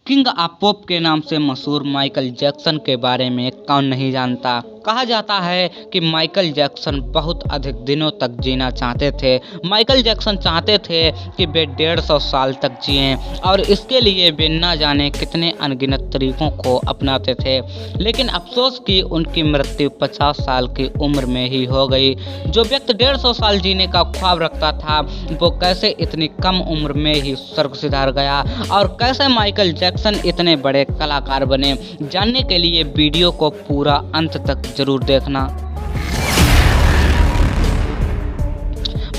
King of pop के नाम से मशहूर माइकल जैक्सन के बारे में कौन नहीं जानता। कहा जाता है कि माइकल जैक्सन बहुत अधिक दिनों तक जीना चाहते थे। माइकल जैक्सन चाहते थे कि वे 150 साल तक जिएं और इसके लिए वे न जाने कितने अनगिनत तरीकों को अपनाते थे, लेकिन अफसोस कि उनकी मृत्यु 50 साल की उम्र में ही हो गई। जो व्यक्ति 150 साल जीने का ख्वाब रखता था वो कैसे इतनी कम उम्र में ही स्वर्ग सिधार गया और कैसे माइकल जैक्सन इतने बड़े कलाकार बने, जानने के लिए वीडियो को पूरा अंत तक जरूर देखना।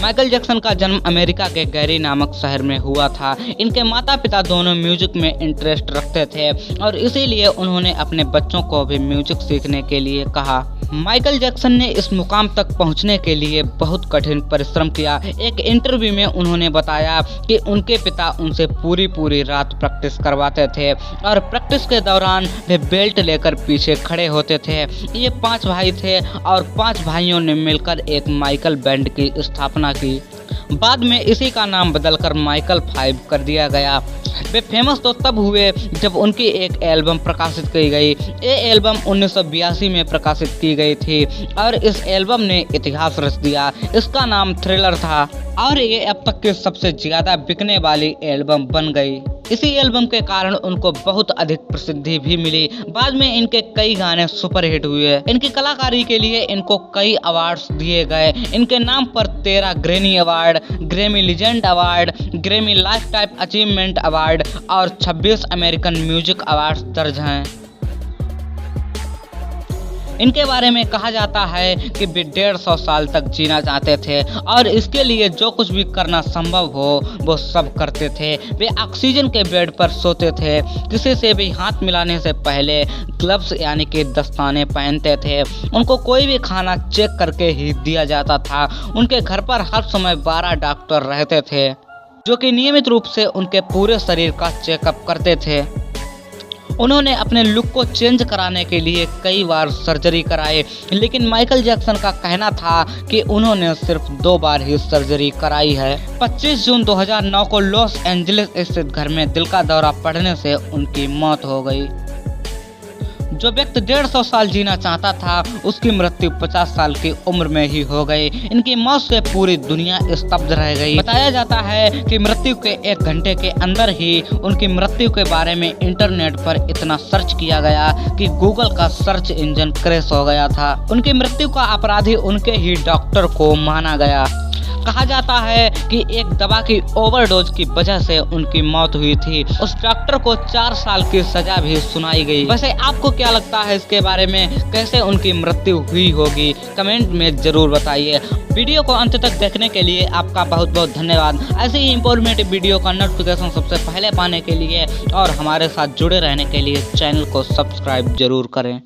माइकल जैक्सन का जन्म अमेरिका के गैरी नामक शहर में हुआ था। इनके माता पिता दोनों म्यूजिक में इंटरेस्ट रखते थे और इसीलिए उन्होंने अपने बच्चों को भी म्यूजिक सीखने के लिए कहा। माइकल जैक्सन ने इस मुकाम तक पहुंचने के लिए बहुत कठिन परिश्रम किया। एक इंटरव्यू में उन्होंने बताया कि उनके पिता उनसे पूरी रात प्रैक्टिस करवाते थे और प्रैक्टिस के दौरान वे बेल्ट लेकर पीछे खड़े होते थे। ये 5 भाई थे और 5 भाइयों ने मिलकर एक माइकल बैंड की स्थापना की। बाद में इसी का नाम बदलकर माइकल 5 कर दिया गया। वे फेमस तो तब हुए जब उनकी एक एल्बम प्रकाशित की गई। ये एल्बम 1982 में प्रकाशित की गई थी और इस एल्बम ने इतिहास रच दिया। इसका नाम थ्रिलर था और ये अब तक की सबसे ज्यादा बिकने वाली एल्बम बन गई। इसी एल्बम के कारण उनको बहुत अधिक प्रसिद्धि भी मिली। बाद में इनके कई गाने सुपरहिट हुए। इनकी कलाकारी के लिए इनको कई अवार्ड्स दिए गए। इनके नाम पर 13 Grammy award, Grammy legend award, Grammy life time achievement award और 26 अमेरिकन म्यूजिक अवार्ड्स दर्ज हैं। इनके बारे में कहा जाता है कि वे 150 साल तक जीना चाहते थे और इसके लिए जो कुछ भी करना संभव हो वो सब करते थे। वे ऑक्सीजन के बेड पर सोते थे। किसी से भी हाथ मिलाने से पहले ग्लव्स यानी कि दस्ताने पहनते थे। उनको कोई भी खाना चेक करके ही दिया जाता था। उनके घर पर हर समय 12 डॉक्टर रहते थे जो कि नियमित रूप से उनके पूरे शरीर का चेकअप करते थे। उन्होंने अपने लुक को चेंज कराने के लिए कई बार सर्जरी कराई, लेकिन माइकल जैक्सन का कहना था कि उन्होंने सिर्फ 2 बार ही सर्जरी कराई है। 25 जून 2009 को लॉस एंजलिस स्थित घर में दिल का दौरा पड़ने से उनकी मौत हो गई। जो व्यक्ति 150 साल जीना चाहता था उसकी मृत्यु 50 साल की उम्र में ही हो गई। इनकी मौत से पूरी दुनिया स्तब्ध रह गई। बताया जाता है कि मृत्यु के 1 घंटे के अंदर ही उनकी मृत्यु के बारे में इंटरनेट पर इतना सर्च किया गया कि गूगल का सर्च इंजन क्रैश हो गया था। उनकी मृत्यु का अपराधी उनके ही डॉक्टर को माना गया। कहा जाता है कि एक दवा की ओवरडोज की वजह से उनकी मौत हुई थी। उस डॉक्टर को 4 साल की सजा भी सुनाई गई। वैसे आपको क्या लगता है इसके बारे में, कैसे उनकी मृत्यु हुई होगी? कमेंट में जरूर बताइए। वीडियो को अंत तक देखने के लिए आपका बहुत बहुत धन्यवाद। ऐसे ही इंफॉर्मेटिव वीडियो का नोटिफिकेशन सबसे पहले पाने के लिए और हमारे साथ जुड़े रहने के लिए चैनल को सब्सक्राइब जरूर करें।